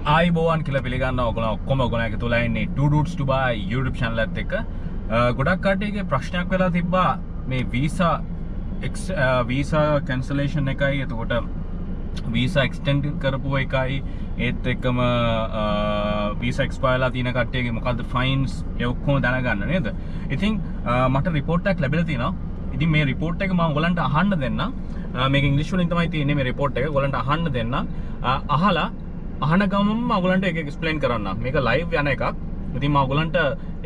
ආයිබෝවන් කියලා පිළිගන්න ඔයගොල්ලෝ ඔක්කොම ඔයගොල්ලෝ එක තුලා ඉන්නේ Two Roots to Buy YouTube channel එකත් එක්ක ගොඩක් කට්ටියගේ ප්‍රශ්නයක් වෙලා තිබ්බා මේ visa cancellation එකයි එතකොට visa extend කරපු එකයි ඒත් එක්කම visa expire ලා තියෙන කට්ටියගේ මොකද්ද fines ඒ ඔක්කොම දැනගන්න නේද? ඉතින් මට report එකක් ලැබිලා තියෙනවා. ඉතින් මේ report එක මම ඔයගලන්ට අහන්න දෙන්නම්. මේක ඉංග්‍රීසි වලින් තමයි තියෙන්නේ මේ report එක. ඔයගලන්ට අහන්න දෙන්නම්. අහලා අහන ගමන්ම ඔයගලන්ට ඒක එක්ස්ප්ලেইন කරන්නම්. මේක ලයිව් යන එකක්. ඉතින් මම ඔයගලන්ට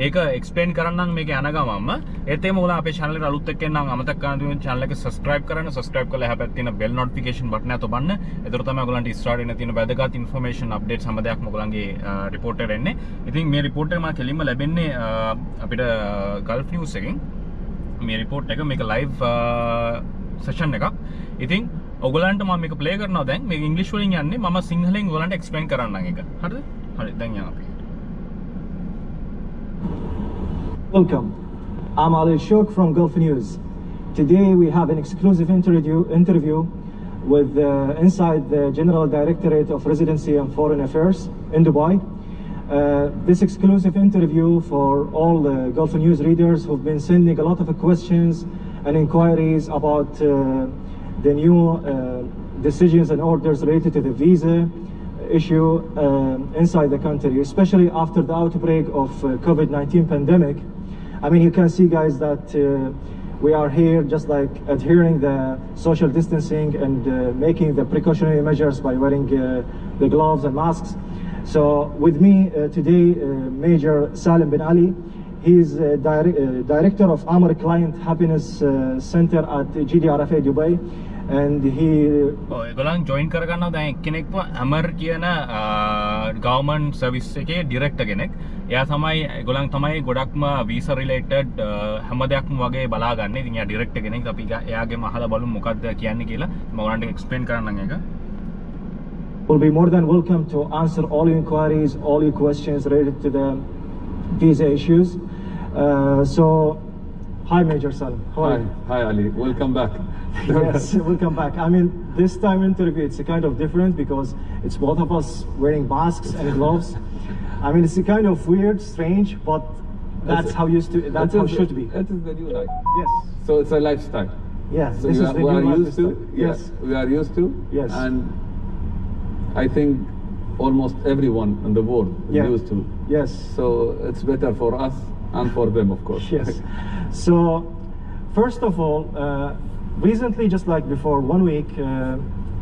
ඒක එක්ස්ප්ලেইন කරන්නම් මේක යන ගමන්ම. ඒත් එක්කම ඔයගොල්ලෝ අපේ channel එකට අලුත් එක්ක එන්නම් අමතක කරන්න තියෙන channel එක subscribe කරන්න. subscribe කරලා එහා පැත්තේ තියෙන bell notification button එක තබන්න. ඒතර තමයි ඔයගලන්ට ඉස්සරහට එන තියෙන වැදගත් information updates හැම දෙයක්ම ඔයගලන්ගේ report එකට එන්නේ. ඉතින් මේ report එක මම කෙලින්ම ලැබෙන්නේ අපිට Gulf News එකෙන්. මේ report එක මේක live session එකක්. ඉතින් ඔයගලන්ට මම මේක play කරනවා දැන්. මේක ඉංග්‍රීසි වලින් යන්නේ. මම සිංහලෙන් ඔයගලන්ට explain කරන්නම් ඒක. හරිද? හරි දැන් යන්න අපි. Welcome. I'm Ali Shok from Gulf News. Today we have an exclusive interview with inside the General Directorate of Residency and Foreign Affairs in Dubai. This exclusive interview for all the Gulf News readers who've been sending a lot of questions and inquiries about the new decisions and orders related to the visa issue inside the country, especially after the outbreak of COVID-19 pandemic. I mean, you can see, guys, that we are here just like adhering the social distancing and making the precautionary measures by wearing the gloves and masks. So with me today, Major Salim bin Ali. He's director of AMER Client Happiness Center at GDRFA Dubai. And he ඒගොල්ලන් join කරගන්නවා දැන් එක්කෙනෙක්ව AMER කියන government service එකේ director කෙනෙක්. එයා තමයි ඒගොල්ලන් තමයි ගොඩක්ම visa related හැම දෙයක්ම වගේ බලාගන්නේ. ඉතින් එයා director කෙනෙක්. අපි එයාගෙම අහලා බලමු මොකක්ද කියන්නේ කියලා. මම ඔයාලට explain කරන්නම් ඒක. Will be more than welcome to answer all your inquiries, all your questions related to the visa issues. So, hi Major Salim. Hi Ali, welcome back. Yes, welcome back. I mean, this time interview, it's a kind of different because it's both of us wearing masks and gloves. I mean, it's a kind of weird, strange, but that's how it should be. It is the new life. Yes. So it's a lifestyle. Yes, so this is the new lifestyle. Yes, we are used to. Yes. And I think almost everyone in the world is used to. Yes. So it's better for us and for them, of course. Yes. So, first of all, recently, just like before 1 week,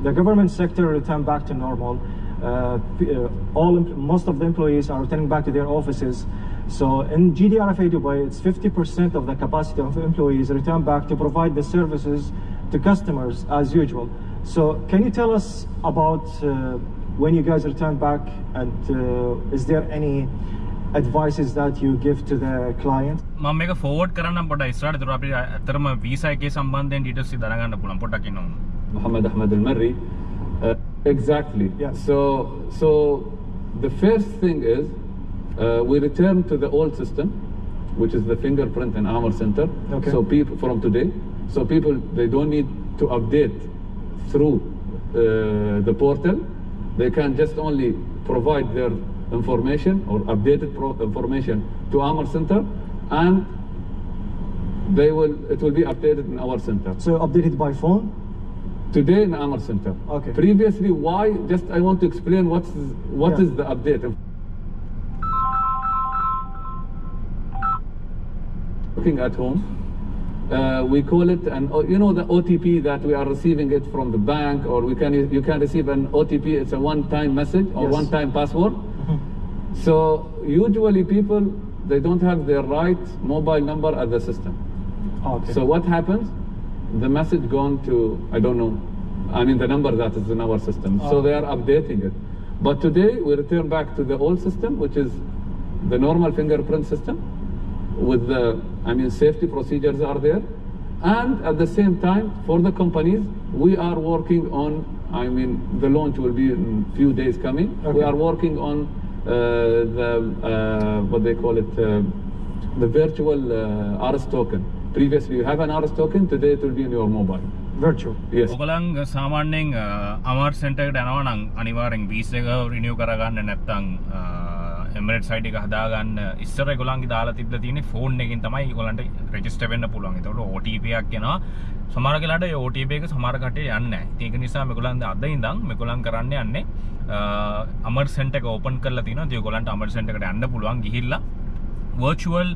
the government sector returned back to normal. Most of the employees are returning back to their offices. So in GDRFA Dubai, it's 50% of the capacity of employees return back to provide the services to customers as usual. So can you tell us about when you guys return back, and is there any advices that you give to the client? මම මේක forward කරන්නම් පොඩ්ඩක් ඉස්සරහට. ඒතර අපිට අතරම visa එකේ සම්බන්ධයෙන් details දැනගන්න පුළුවන් පොඩ්ඩක් ඉන්නවම. Mohammed Ahmed Al-Marri. Exactly. Yes. So the first thing is we return to the old system, which is the fingerprint and AMER Center. Okay. So people from today, people they don't need to update through the portal. They can just only provide their information or updated information to AMER Center, and it will be updated in our center. So updated by phone? Today in AMER Center. Okay. Previously, why? Just I want to explain what is the update. Working at home, we call it the OTP that we are receiving it from the bank, or you can receive an OTP. It's a one-time message or one-time password. So usually people, they don't have their right mobile number at the system. Okay. So what happens? The message gone to, I don't know, I mean the number that is in our system. So they are updating it. But today we return back to the old system, which is the normal fingerprint system with the, safety procedures are there. And at the same time, for the companies, we are working on, the launch will be in few days coming. Okay. We are working on what they call it, the virtual RS token. Previously you have an RS token, today it will be in your mobile. Virtual. Yes. ඔගලන් සාමාන්‍යයෙන් Amar centre එකට යනවා නම් අනිවාර්යෙන් visa එක රිනියු කරගන්න නැත්නම් Emirates site එක හදාගන්න ඉස්සර ඒගොල්ලන්ගේ දාලා තිබ්බලා තියෙන්නේ ෆෝන් එකකින් තමයි ඒගොල්ලන්ට රෙජිස්ටර් වෙන්න පුළුවන්. ඒතකොට OTP එකක් එනවා. සමහර වෙලාවට ඒ OTP එක සමහර කට්ටිය යන්නේ නැහැ. ඉතින් ඒක නිසා මේගොල්ලන් අද ඉඳන් මේගොල්ලන් කරන්න යන්නේ අමර් සෙන්ටර් එක ඕපන් කරලා තිනවා. ඉතින් ඒගොල්ලන්ට අමර් සෙන්ටර් එකට යන්න පුළුවන් ගිහිල්ලා virtual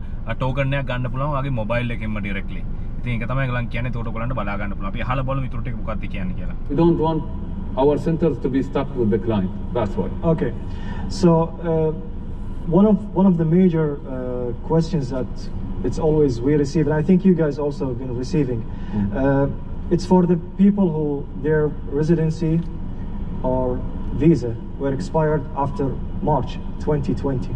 token එකක් ගන්න පුළුවන් වගේ මොබයිල් එකෙන්ම directly. ඉතින් ඒක තමයි ඒගොල්ලන් කියන්නේ. ඒකට ඔයගොල්ලන්ට බලා ගන්න පුළුවන්. අපි අහලා බලමු ඊටු ටික මොකක්ද කියන්නේ කියලා. We don't want our centers to be stuck with the client. That's why. Okay, so one of the major questions that it's always we receive, and I think you guys also have been receiving, it's for the people who their residency or visa were expired after March 2020.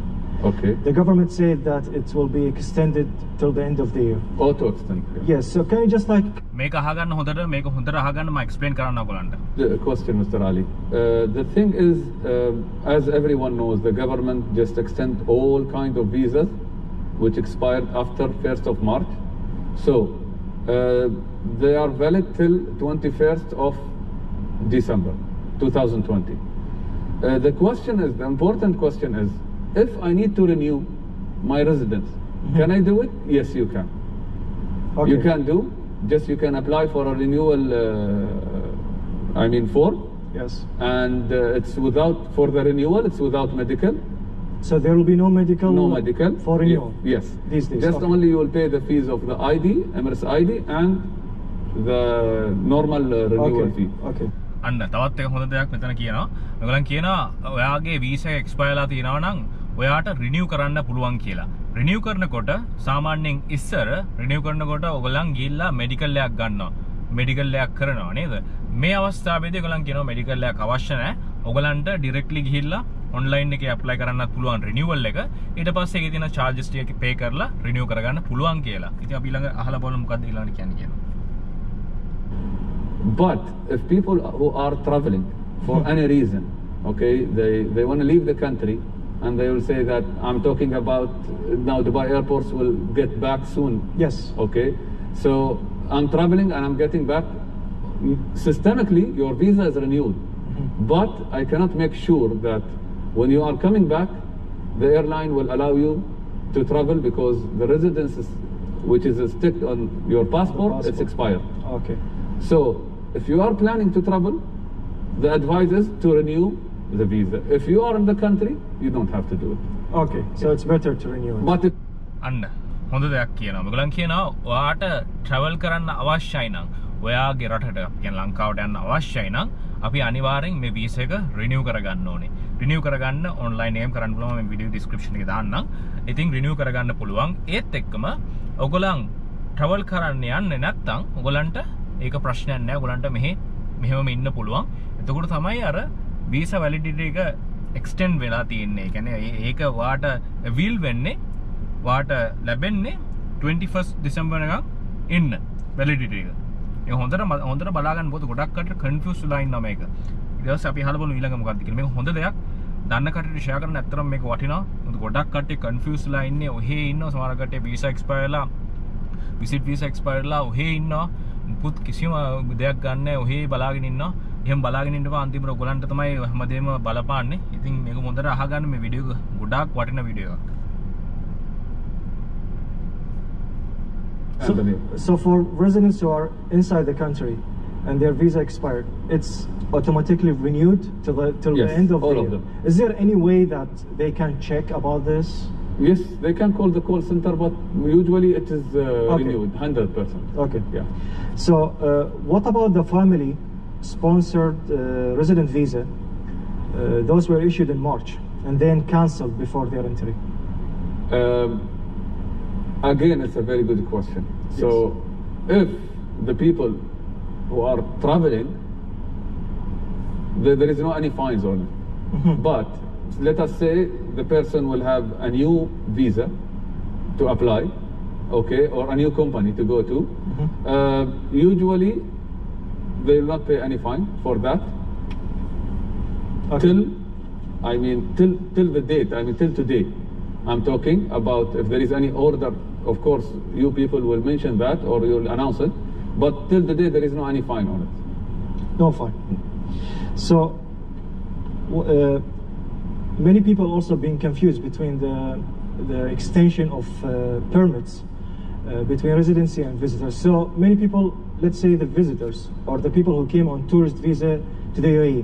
Okay. The government said that it will be extended till the end of the year. Auto extend. Yes, so can you just like මේක අහගන්න හොඳට අහගන්න මම explain කරන්න ඔයගොල්ලන්ට. The question, Mr. Ali. The thing is, as everyone knows, the government just extend all kind of visas which expired after 1st of March. So, they are valid till 21st of December 2020. The question is, the important question is, if I need to renew my residence, can I do it? Yes, you can. okay. You can do, just you can apply for a renewal, form. Yes. And it's without, for the renewal, it's without medical. So there will be no medical. No medical. for renewal. Yes. These days. Just okay. only you will pay the fees of the ID, Emirates ID, and the normal renewal Okay. fee. Okay. අන්න තවත් එක හොඳ දෙයක් මෙතන කියනවා. ඔයගලන් කියනවා ඔයාගේ visa එක එක්ස්පයර්ලා තියෙනවා නම් ඔයාට රිනියු කරන්න පුළුවන් කියලා. රිනියු කරනකොට සාමාන්‍යයෙන් ඉස්සර රිනියු කරනකොට ඔයගලන් ගිහිල්ලා මෙඩිකල් එකක් ගන්නවා. මෙඩිකල් එකක් කරනවා නේද? මේ අවස්ථාවේදී ඔයගලන් කියනවා මෙඩිකල් එකක් අවශ්‍ය නැහැ. ඔයගලන්ට ඩිරෙක්ට්ලි ගිහිල්ලා ඔන්ලයින් එකේ ඇප්ලයි කරන්නත් පුළුවන් රිනියුවල් එක. ඊට පස්සේ ඒකේ තියෙන charges ටික පේ කරලා රිනියු කරගන්න පුළුවන් කියලා. ඉතින් අපි ඊළඟ අහලා බලමු මොකක්ද ඊළඟට කියන්නේ කියලා. But if people who are traveling for any reason, okay, they want to leave the country, and they will say that I'm talking about now Dubai airports will get back soon. Yes. Okay, so I'm traveling and I'm getting back. Systemically, your visa is renewed, but I cannot make sure that when you are coming back, the airline will allow you to travel because the residence is, which is sticked on your passport, it's expired. Okay. So, if you are planning to travel, the advice is to renew the visa. If you are in the country, you don't have to do it. Okay. So it's better to renew it. But if අන්න හොඳ දෙයක් කියනවා. ඔයගලන් කියනවා ඔයාට travel කරන්න අවශ්‍යයි නම් ඔයාගේ රටට කියන්නේ ලංකාවට යන්න අවශ්‍යයි නම් අපි අනිවාර්යෙන් මේ වීසා එක රිනියු කරගන්න ඕනේ. රිනියු කරගන්න ඔන්ලයින් එකෙන් කරන්න පුළුවන් මම වීඩියෝ ඩිස්ක්‍රිප්ෂන් එකේ දාන්නම්. ඉතින් රිනියු කරගන්න පුළුවන්. ඒත් එක්කම ඔයගලන් travel කරන්න යන්නේ නැත්නම් ඔයගලන්ට ඒක ප්‍රශ්නයක් නෑ. ඔයගලන්ට මෙහෙම ඉන්න පුළුවන්. එතකොට තමයි අර වීසා වැලිඩිටි එක එක්ස්ටෙන්ඩ් වෙලා තියෙන්නේ. ඒ කියන්නේ ඒක වාට විල් වෙන්නේ වාට ලැබෙන්නේ 21st December එකක් ඉන්න වැලිඩිටි එක. ඒක හොඳට බලා ගන්න පොත ගොඩක් කටට කන්ෆියුස් වෙලා ඉන්නවා මේක. ඊට පස්සේ අපි අහලා බලමු ඊළඟ මොකක්ද කියලා. මේක හොඳ දෙයක්. දන්න කටට ෂෙයා කරන්න ඇත්තටම මේක වටිනවා. මොකද ගොඩක් කට්ටිය කන්ෆියුස් වෙලා ඉන්නේ. ඔහේ ඉන්නවා සමහර කට්ටිය වීසා එක්ස්පයර්ලා විසිට් වීසා එක්ස්පයර්ලා ඔහේ ඉන්නවා. මුකුත් කිසිම දෙයක් ගන්න නැහැ. ඔහේ බලාගෙන ඉන්නවා. එහෙම බලාගෙන ඉන්නකෝ අන්තිමට ඔයගලන්ට තමයි හැමදේම බලපාන්නේ. ඉතින් මේක හොඳට අහගන්න මේ වීඩියෝ එක ගොඩාක් වටින වීඩියෝ එකක්. So for residents who are inside the country and their visa expired, it's automatically renewed till Yes, the end of all the of year. them. Is there any way that they can check about this? yes, they can call the call center, but usually it is Okay. renewed 100%. Okay. Yeah. So what about the family sponsored resident visa? Those were issued in March and then cancelled before their entry. Again, it's a very good question. So, if the people who are traveling, there is no any fines on it. But let us say the person will have a new visa to apply, okay, or a new company to go to. Usually, they will not pay any fine for that Okay. till the date. Till today. I'm talking about if there is any order. Of course, you people will mention that or you'll announce it. But till the day, there is no any fine on it. No fine. So many people also being confused between the extension of permits between residency and visitors. So many people, let's say the visitors or the people who came on tourist visa to the UAE,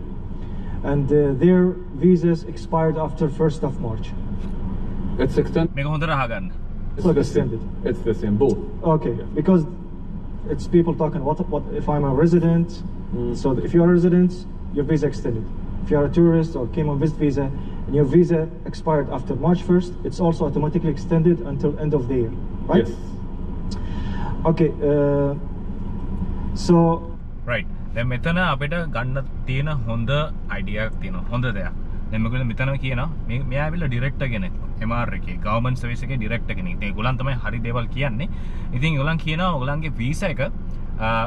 and their visas expired after 1st of March. It's extended. මේක හොඳට අහගන්න. It's the same. It's the same, both. Okay, because it's people talking, what if I'm a resident? So if you're a resident, your visa extended. If you're a tourist or came on visit visa and your visa expired after March 1st, it's also automatically extended until end of the year, right? Yes. Okay, so right. දැන් මෙතන අපිට ගන්න තියෙන හොඳ idea එකක් තියෙනවා. හොඳ දෙයක්. දැන් මේගොල්ලෝ මෙතන කියනවා මෙයා ඇවිල්ලා ඩිරෙක්ටර් කෙනෙක්. MR එකේ ගවර්න්මන්ට් සර්විස් එකේ ඩිරෙක්ටර් කෙනෙක්. ඉතින් ඒගොල්ලන් තමයි හරි දේවල් කියන්නේ. ඉතින් ඒගොල්ලන් කියනවා ඕගොල්ලන්ගේ වීසා එක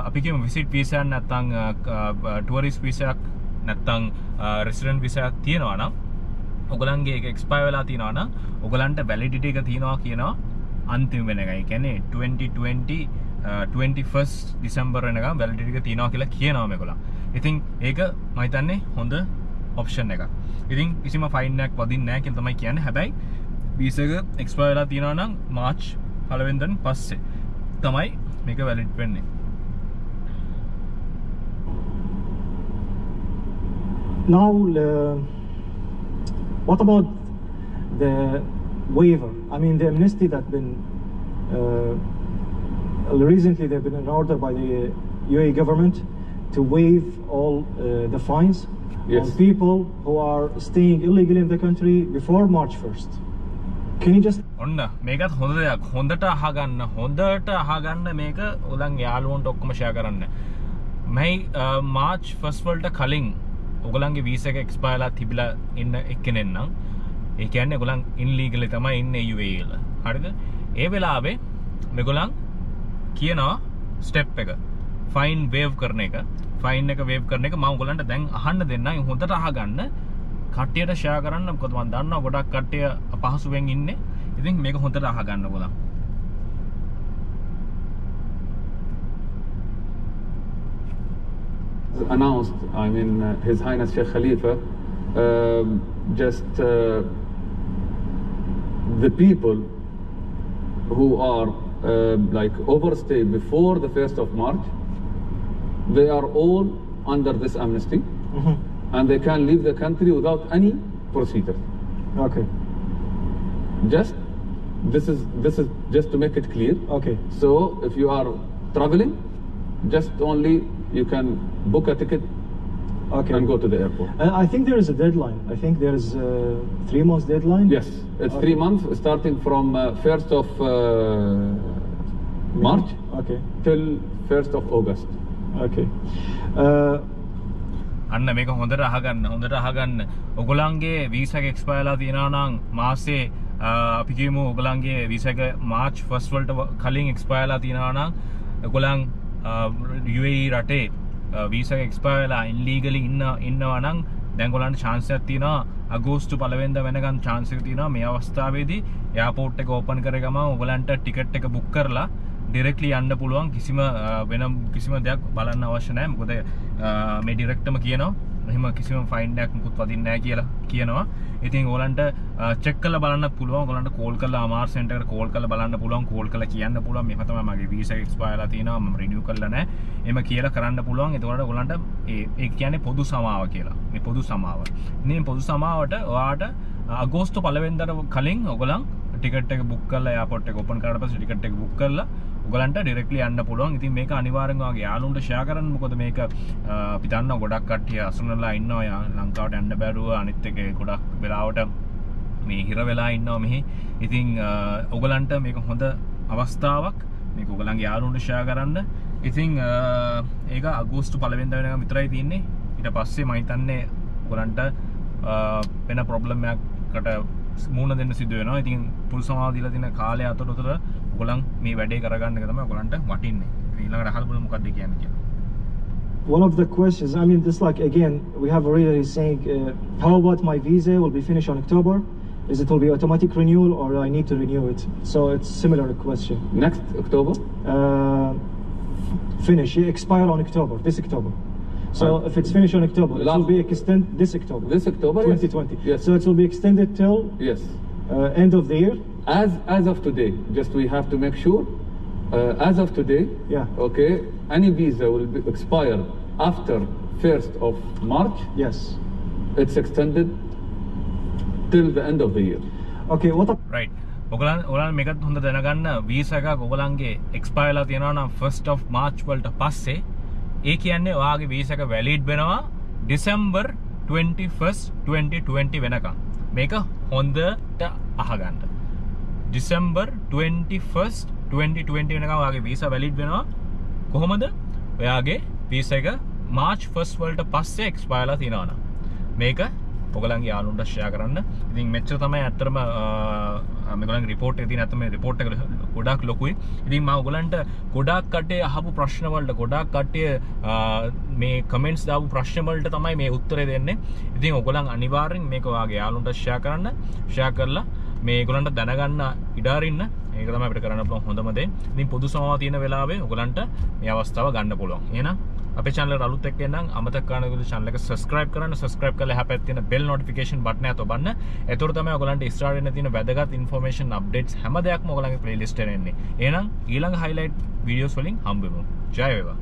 අපි කියමු විසිට් වීසා එකක් නැත්නම් ටුවරිස්ට් වීසා එකක් නැත්නම් රෙසිඩන්ට් වීසා එකක් තියෙනවා නම් ඕගොල්ලන්ගේ ඒක එක්ස්පයර් වෙලා තියෙනවා නම් ඕගොල්ලන්ට වැලිඩිටි එක තියෙනවා කියනවා අන්තිම වෙනකන්. ඒ කියන්නේ 2020 21st December වෙනකම් වැලිඩිටි එක තියෙනවා කියලා කියනවා මේගොල්ලන්. ඉතින් ඒක මම හිතන්නේ හොඳ ඔප්ෂන් එකක්. ඉතින් කිසිම ෆයින් එකක් වදින්නේ නැහැ කියලා තමයි කියන්නේ. හැබැයි වීසා එක එක්ස්පයර් වෙලා තියෙනවා නම් මාර්ච් 1 වෙනිදාන් පස්සේ තමයි මේක වැලිඩ් වෙන්නේ. now what about the waiver? I mean the amnesty that's been recently there's been an order by the UAE government to waive all the fines Yes. on people who are staying illegally in the country before March 1st. Can you just ඔන්න මේකත් හොඳ දෙයක්. හොඳට අහගන්න මේක ඔයගොල්ලන් යාළුවන්ට ඔක්කොම share කරන්න. මයි මාර්ච් 1st වලට කලින් ඔයගොල්ලන්ගේ වීසා එක එක්ස්පයර් වෙලා තිබිලා ඉන්න එක්කෙනෙක් නම් ඒ කියන්නේ ඔයගොල්ලන් ඉන්ලීගලි තමයි ඉන්නේ UAE වල. හරිද? ඒ වෙලාවේ මේගොල්ලන් කියනවා ස්ටෙප් එක ෆයින් වේව් කරන එක. ෆයින් එක වේව් කරන එක මම ඔයගොල්ලන්ට දැන් අහන්න දෙන්නම්. හොඳට අහගන්න. කට්ටියට ෂෙයා කරන්න. මොකද මම දන්නවා ගොඩක් කට්ටිය අපහසුවෙන් ඉන්නේ. ඉතින් මේක හොඳට අහගන්න ඔයගොල්ලන්. Announced, I mean, His Highness Sheikh Khalifa, the people who are like overstay before the 1st of March, they are all under this amnesty, and they can leave the country without any procedure. okay? This is just to make it clear. Okay. So if you are traveling, just only you can book a ticket Okay. and go to the airport. I think there is a deadline. I think there is a 3 months deadline. Yes, it's 3 months starting from 1st of March Okay. till 1st of August. Okay. අන්න මේක හොඳට අහගන්න. ඔයගොල්ලන්ගේ visa එක expire වෙලා තියෙනවා නම් මාසේ අපි කියමු ඔයගොල්ලන්ගේ වීසා එක මාර්ච් 1st වලට කලින් එක්ස්පයර් වෙලා තියෙනවා නම් ඔයගොල්ලන් UAE රටේ වීසා එක එක්ස්පයර් වෙලා ඉන්ලීගලි ඉන්නවා නම් දැන් ඔයගොල්ලන්ට chance එකක් තියෙනවා අගෝස්තු 1 වෙනිදා වෙනකන් chance එක තියෙනවා මේ අවස්ථාවේදී එයාපෝට් එක ඕපන් කරේ ගමන් ඔයගොල්ලන්ට ටිකට් එක බුක් කරලා ඩිරෙක්ට්ලි යන්න පුළුවන්. කිසිම කිසිම දෙයක් බලන්න අවශ්‍ය නැහැ. මොකද මේ ඩිරෙක්ට්ම කියනවා එහෙම කිසිම ෆයින් එකක් මුකුත් වදින්නේ නැහැ කියලා කියනවා. ඉතින් ඔයගලන්ට චෙක් කරලා බලන්නත් පුළුවන්. ඔයගලන්ට කෝල් කරලා AMER center එකට කෝල් කරලා බලන්න පුළුවන්. කෝල් කරලා කියන්න පුළුවන් මේක තමයි මගේ වීසා එක එක්ස්පයර් වෙලා තියෙනවා මම රිනියු කරලා නැහැ. එහෙම කියලා කරන්න පුළුවන්. එතකොට ඔයගලන්ට ඒ කියන්නේ පොදු සමාව කියලා. මේ පොදු සමාව. මේ පොදු සමාවට ඔයාට අගෝස්තු 1 වෙනිදාට කලින් ඔයගලන් ටිකට් එක බුක් කරලා එයාපෝට් එක ඕපන් කරලා පස්සේ ටිකට් එක බුක් කරලා ඔයගලන්ට ඩිරෙක්ට්ලි යන්න පුළුවන්. ඉතින් මේක අනිවාර්යෙන්ම ඔයාගේ යාළුවන්ට ෂෙයා කරන්න. මොකද මේක අපි දන්නවා ගොඩක් කට්ටිය අසුනලා ඉන්නවා ලංකාවට යන්න බැරුව. අනිත් එක ගොඩක් වෙලාවට මේ හිර වෙලා ඉන්නවා මෙහි. ඉතින් ඔයගලන්ට මේක හොඳ අවස්ථාවක්. මේක ඔයගලන්ගේ යාළුවන්ට ෂෙයා කරන්න. ඉතින් ඒක අගෝස්තු 1 වෙනිදා වෙනකම් විතරයි තියෙන්නේ. ඊට පස්සේ මම හිතන්නේ ඔයගලන්ට වෙන ප්‍රොබ්ලම් එකකට මූණ දෙන්න සිදු වෙනවා. ඉතින් පුල් සමාව දීලා තියෙන කාලය අතරතුර ඔයගලන් මේ වැඩේ කරගන්න එක තමයි ඔයගලන්ට වටින්නේ. ඊළඟට අහලා බලමු මොකක්ද කියන්නේ කියලා. One of the questions, I mean, this like again, we have already saying, how about my visa will be finished on October? Is it will be automatic renewal or I need to renew it? So it's similar question. Next October? finish, expire on October, this October. So if it's finished on October, it will be extended this October. This October, 2020. Yes. So it will be extended till Yes. End of the year. As of today, just we have to make sure. As of today, Yeah. okay, any visa will be expire after 1st of March. Yes. It's extended till the end of the year. Okay. What? right ඔගලන් මේකත් හොඳ දැනගන්න visa එකක් ඔයගලන්ගේ expire ලා තියෙනවා නම් 1st of March වලට පස්සේ ඒ කියන්නේ ඔයාගේ වීසා එක valid වෙනවා December 21st 2020 වෙනකම් මේක හොඳට අහගන්න December 21st 2020 වෙනකම් ඔයාගේ වීසා valid වෙනවා කොහොමද ඔයාගේ වීසා එක March 1st වලට පස්සේ expire ලා තියෙනවා නම් මේක ඔයගලන්ගේ යාළුවන්ට ෂෙයා කරන්න. ඉතින් මෙච්චර තමයි අත්‍තරම මේගොල්ලන්ගේ report එකේ තියෙන අතම report එක ගොඩාක් ලොකුයි. ඉතින් මම ඔයගලන්ට ගොඩාක් කට්ටිය අහපු ප්‍රශ්න වලට ගොඩාක් කට්ටිය මේ comments දාපු ප්‍රශ්න වලට තමයි මේ උත්තරේ දෙන්නේ. ඉතින් ඔයගලන් අනිවාර්යෙන් මේක ඔයාගේ යාළුවන්ට ෂෙයා කරන්න. ෂෙයා කරලා මේ ඒගොල්ලන්ට දැනගන්න ඉඩ අරින්න. ඒක තමයි අපිට කරන්න පුළුවන් හොඳම දේ. ඉතින් පොදු සමාව තියෙන වෙලාවේ ඔයගලන්ට මේ අවස්ථාව ගන්න පුළුවන්. එහෙනම් අපේ channel එකට අලුත් එක්ක එනනම් අමතක කරන්න ඔයගොල්ලෝ channel එක subscribe කරන්න. subscribe කරලා එහා පැත්තේ තියෙන bell notification button එක තබන්න. එතකොට තමයි ඔයගලන්ට ඉස්සරහට එන්න තියෙන වැදගත් information updates හැම දෙයක්ම ඔයගලන්ගේ playlist එකේ එන්නේ. එහෙනම් ඊළඟ highlight videos වලින් හම්බෙමු. ජය වේවා.